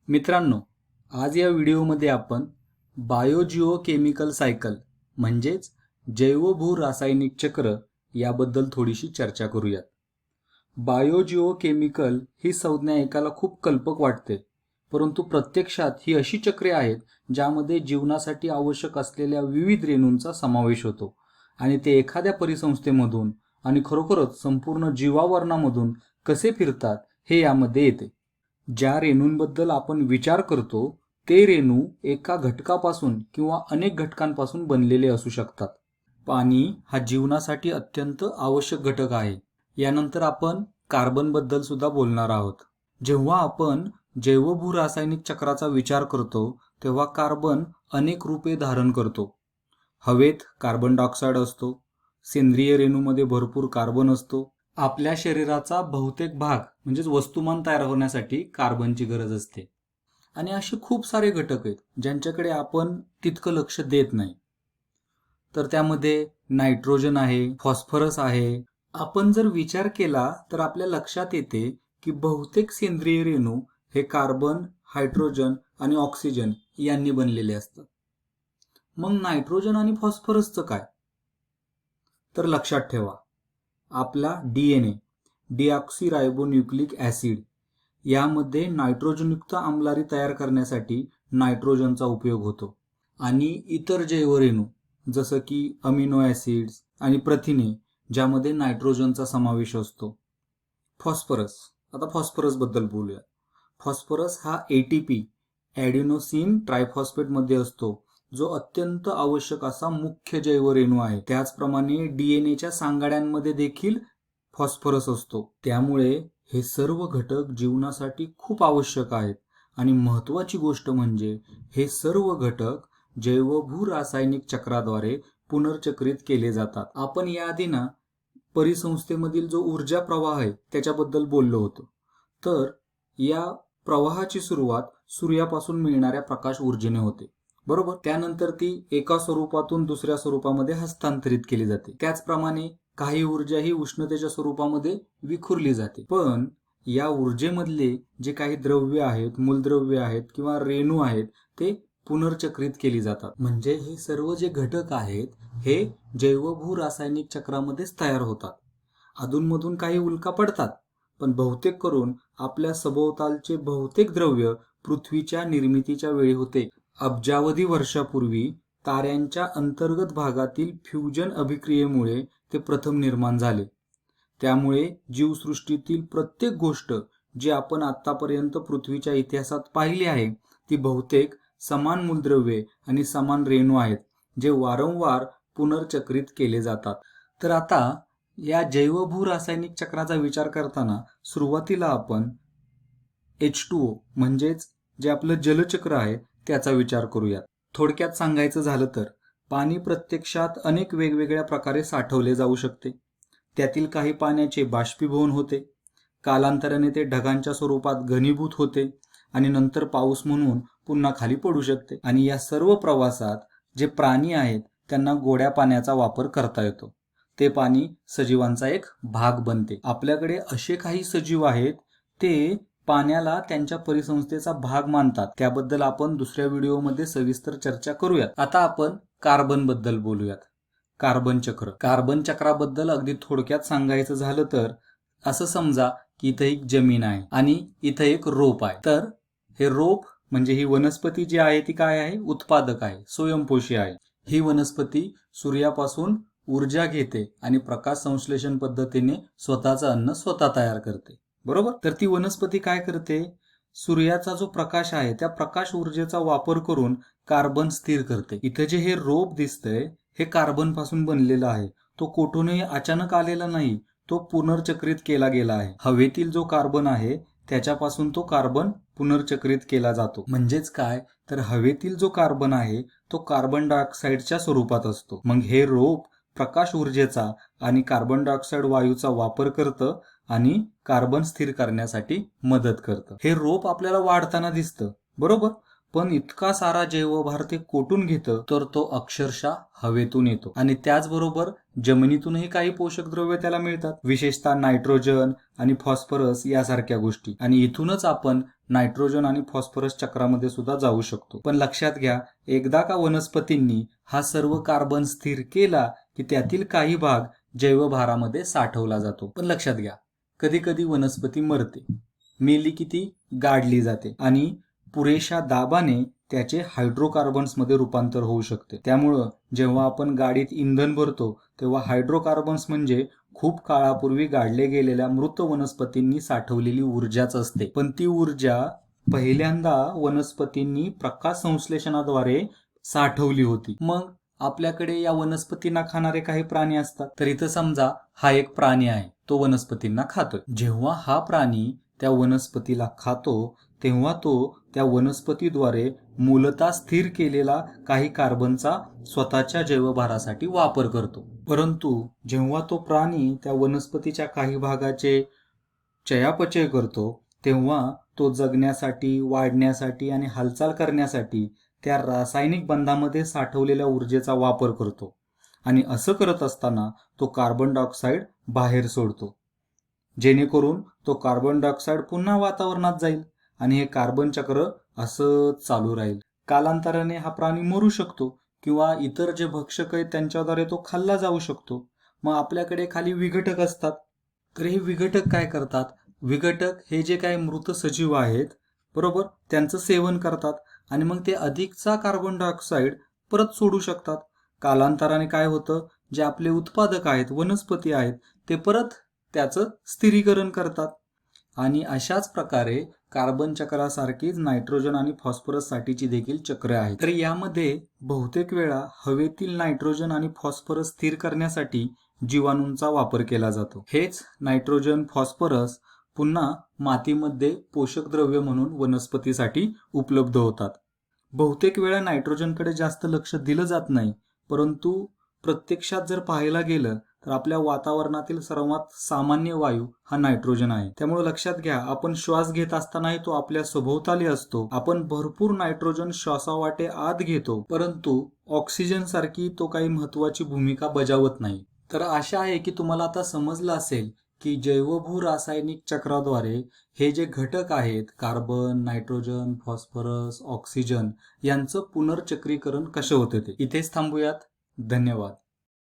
मित्रांनो, आज या व्हिडिओमध्ये आपण बायोजिओकेमिकल सायकल म्हणजेच जैवभू रासायनिक चक्र याबद्दल थोडीशी चर्चा करूयात. बायोजिओकेमिकल ही संज्ञा ऐकायला खूप कल्पक वाटते, परंतु प्रत्यक्षात ही अशी चक्रे आहेत ज्यामध्ये जीवनासाठी आवश्यक असलेल्या विविध रेणूंचा समावेश होतो आणि ते एखाद्या परिसंस्थेमधून आणि खरोखरच संपूर्ण जीवावरणामधून कसे फिरतात हे यामध्ये येते. ज्या रेणूंबद्दल आपण विचार करतो ते रेणू एका घटकापासून किंवा अनेक घटकांपासून बनलेले असू शकतात. पाणी हा जीवनासाठी अत्यंत आवश्यक घटक आहे. यानंतर आपण कार्बन बद्दल सुद्धा बोलणार आहोत. जेव्हा आपण जैवभू रासायनिक चक्राचा विचार करतो तेव्हा कार्बन अनेक रूपे धारण करतो. हवेत कार्बन डायऑक्साईड असतो, सेंद्रिय रेणूमध्ये भरपूर कार्बन असतो. आपल्या शरीराचा बहुतेक भाग म्हणजेच वस्तुमान तयार होण्यासाठी कार्बनची गरज असते. आणि असे खूप सारे घटक आहेत ज्यांच्याकडे आपण तितकं लक्ष देत नाही. तर त्यामध्ये नायट्रोजन आहे, फॉस्फरस आहे. आपण जर विचार केला तर आपल्या लक्षात येते की बहुतेक सेंद्रिय रेणू हे कार्बन, हायड्रोजन आणि ऑक्सिजन यांनी बनलेले असतात. मग नायट्रोजन आणि फॉस्फरसचं काय? तर लक्षात ठेवा, आपला DNA डिऑक्सीरायबोन्यूक्लिक ऍसिड यामध्ये नायट्रोजनयुक्त आम्लरी तयार करण्यासाठी नायट्रोजनचा उपयोग होतो. आणि इतर जैवरेणू जसं की अमिनो ऍसिड्स आणि प्रथिने ज्यामध्ये नायट्रोजनचा समावेश असतो. फॉस्फरस, आता फॉस्फरस बद्दल बोलूया. फॉस्फरस हा ATP ॲडिनोसिन ट्रायफॉस्फेट मध्ये असतो, जो अत्यंत आवश्यक असा मुख्य जैवरेणू आहे. त्याचप्रमाणे DNAच्या सांगाड्यांमध्ये देखील फॉस्फरस असतो. त्यामुळे हे सर्व घटक जीवनासाठी खूप आवश्यक आहेत. आणि महत्त्वाची गोष्ट म्हणजे हे सर्व घटक जैवभू रासायनिक चक्राद्वारे पुनर्चक्रित केले जातात. आपण याआधी परिसंस्थेमधील जो ऊर्जा प्रवाह आहे त्याच्याबद्दल बोललो होतो. तर या प्रवाहाची सुरुवात सूर्यापासून मिळणाऱ्या प्रकाश ऊर्जेने होते, बरोबर. त्यानंतर ती एका स्वरूपातून दुसऱ्या स्वरूपामध्ये हस्तांतरित केली जाते. त्याचप्रमाणे काही ऊर्जा ही उष्णतेच्या स्वरूपामध्ये विखुरली जाते. पण या ऊर्जेमधले जे काही द्रव्य आहेत, मूलद्रव्य आहेत किंवा रेणू आहेत ते पुनर्चक्रित केली जातात. म्हणजे हे सर्व जे घटक आहेत हे जैवभू रासायनिक चक्रामध्येच तयार होतात. अधूनमधून काही उल्का पडतात, पण बहुतेक करून आपल्या सभोवतालचे बहुतेक द्रव्य पृथ्वीच्या निर्मितीच्या वेळी होते. अब्जावधी वर्षापूर्वी ताऱ्यांच्या अंतर्गत भागातील फ्युजन अभिक्रियेमुळे ते प्रथम निर्माण झाले. त्यामुळे जीवसृष्टीतील प्रत्येक गोष्ट जी आपण आतापर्यंत पृथ्वीच्या इतिहासात पाहिली आहे ती बहुतेक समान मूलद्रव्ये आणि समान रेणू आहेत, जे वारंवार पुनर्चक्रित केले जातात. तर आता या जैवभू रासायनिक चक्राचा विचार करताना सुरुवातीला आपण H2O म्हणजेच जे आपलं जलचक्र आहे त्याचा विचार करूयात. थोडक्यात सांगायचं झालं तर पाणी प्रत्यक्षात अनेक वेगवेगळ्या प्रकारे साठवले जाऊ शकते. त्यातील काही पाण्याचे बाष्पीभवन होते, कालांतराने ते ढगांच्या स्वरूपात घनीभूत होते आणि नंतर पाऊस म्हणून पुन्हा खाली पडू शकते. आणि या सर्व प्रवासात जे प्राणी आहेत त्यांना गोड्या पाण्याचा वापर करता येतो. ते पाणी सजीवांचा एक भाग बनते. आपल्याकडे असे काही सजीव आहेत ते पाण्याला त्यांच्या परिसंस्थेचा भाग मानतात. त्याबद्दल आपण दुसऱ्या व्हिडिओमध्ये सविस्तर चर्चा करूयात. आता आपण कार्बन बद्दल बोलूयात. कार्बन चक्र. कार्बन चक्राबद्दल अगदी थोडक्यात सांगायचं झालं तर असं समजा की इथं एक जमीन आहे आणि इथं एक रोप आहे. तर हे रोप म्हणजे ही वनस्पती जी आहे ती काय आहे? उत्पादक आहे, स्वयंपोषी आहे. ही वनस्पती सूर्यापासून ऊर्जा घेते आणि प्रकाश संश्लेषण पद्धतीने स्वतःचं अन्न स्वतः तयार करते, बरोबर. तर ती वनस्पती काय करते? सूर्याचा जो प्रकाश आहे त्या प्रकाश ऊर्जेचा वापर करून कार्बन स्थिर करते. इथे जे हे रोप दिसतंय हे कार्बन पासून बनलेलं आहे. तो कोठूनही अचानक आलेला नाही, तो पुनर्चक्रित केला गेला आहे. हवेतील जो कार्बन आहे त्याच्यापासून तो कार्बन पुनर्चक्रित केला जातो. म्हणजेच काय तर हवेतील जो कार्बन आहे तो कार्बन डायऑक्साईडच्या स्वरूपात असतो. मग हे रोप प्रकाश ऊर्जेचा आणि कार्बन डायऑक्साईड वायूचा वापर करतं आणि कार्बन स्थिर करण्यासाठी मदत करतं. हे रोप आपल्याला वाढताना दिसतं, बरोबर. पण इतका सारा जैवभार ते कोठून घेतं तर तो अक्षरशः हवेतून येतो. आणि त्याचबरोबर जमिनीतूनही काही पोषक द्रव्य त्याला मिळतात, विशेषतः नायट्रोजन आणि फॉस्फरस यासारख्या गोष्टी. आणि इथूनच आपण नायट्रोजन आणि फॉस्फरस चक्रामध्ये सुद्धा जाऊ शकतो. पण लक्षात घ्या, एकदा का वनस्पतींनी हा सर्व कार्बन स्थिर केला की त्यातील काही भाग जैवभारामध्ये साठवला जातो. पण लक्षात घ्या, कधी कधी वनस्पती मरते, मेली की ती गाडली जाते आणि पुरेशा दाबाने त्याचे हायड्रोकार्बन्स मध्ये रूपांतर होऊ शकते. त्यामुळं जेव्हा आपण गाडीत इंधन भरतो तेव्हा हायड्रोकार्बन्स म्हणजे खूप काळापूर्वी गाडले गेलेल्या मृत वनस्पतींनी साठवलेली ऊर्जाच असते. पण ती ऊर्जा पहिल्यांदा वनस्पतींनी प्रकाश संश्लेषणाद्वारे साठवली होती. मग आपल्याकडे या वनस्पतींना खाणारे काही प्राणी असतात. तर इथं समजा हा एक प्राणी आहे, तो वनस्पतींना खातोय. जेव्हा हा प्राणी त्या वनस्पतीला खातो तेव्हा तो त्या वनस्पतीद्वारे मूलतः स्थिर केलेला काही कार्बनचा स्वतःच्या जैवभारासाठी वापर करतो. परंतु जेव्हा तो प्राणी त्या वनस्पतीच्या काही भागाचे चयापचय करतो तेव्हा तो जगण्यासाठी, वाढण्यासाठी आणि हालचाल करण्यासाठी त्या रासायनिक बंधामध्ये साठवलेल्या ऊर्जेचा वापर करतो आणि असं करत असताना तो कार्बन डायऑक्साईड बाहेर सोडतो, जेणेकरून तो कार्बन डायऑक्साईड पुन्हा वातावरणात जाईल आणि हे कार्बन चक्र असंच चालू राहील. कालांतराने हा प्राणी मरू शकतो किंवा इतर जे भक्षक आहेत त्यांच्याद्वारे तो खाल्ला जाऊ शकतो. मग आपल्याकडे खाली विघटक असतात. तर हे विघटक काय करतात? विघटक हे जे काही मृत सजीव आहेत, बरोबर, त्यांचं सेवन करतात आणि मग ते अधिकचा कार्बन डायऑक्साईड परत सोडू शकतात. कालांतराने काय होतं, जे आपले उत्पादक आहेत, वनस्पती आहेत, ते परत त्याचं स्थिरीकरण करतात. आणि अशाच प्रकारे कार्बन चक्रासारखीच नायट्रोजन आणि फॉस्फरस साठीची देखील चक्र आहेत. तर यामध्ये बहुतेक वेळा हवेतील नायट्रोजन आणि फॉस्फरस स्थिर करण्यासाठी जीवाणूंचा वापर केला जातो. हेच नायट्रोजन, फॉस्फरस पुन्हा मातीमध्ये पोषक द्रव्य म्हणून वनस्पतीसाठी उपलब्ध होतात. बहुतेक वेळा नायट्रोजनकडे जास्त लक्ष दिलं जात नाही, परंतु प्रत्यक्षात जर पाहायला गेलं तर आपल्या वातावरणातील सर्वात सामान्य वायू हा नायट्रोजन आहे. त्यामुळे लक्षात घ्या, आपण श्वास घेत असतानाही तो आपल्या सभोवताली असतो. आपण भरपूर नायट्रोजन श्वासावाटे आत घेतो, परंतु ऑक्सिजन सारखी तो काही महत्वाची भूमिका बजावत नाही. तर आशा आहे की तुम्हाला आता समजलं असेल की जैवभू रासायनिक चक्राद्वारे हे जे घटक आहेत, कार्बन, नायट्रोजन, फॉस्फरस, ऑक्सिजन, यांचं पुनर्चक्रीकरण कसं होतं ते. इथेच थांबूयात. धन्यवाद.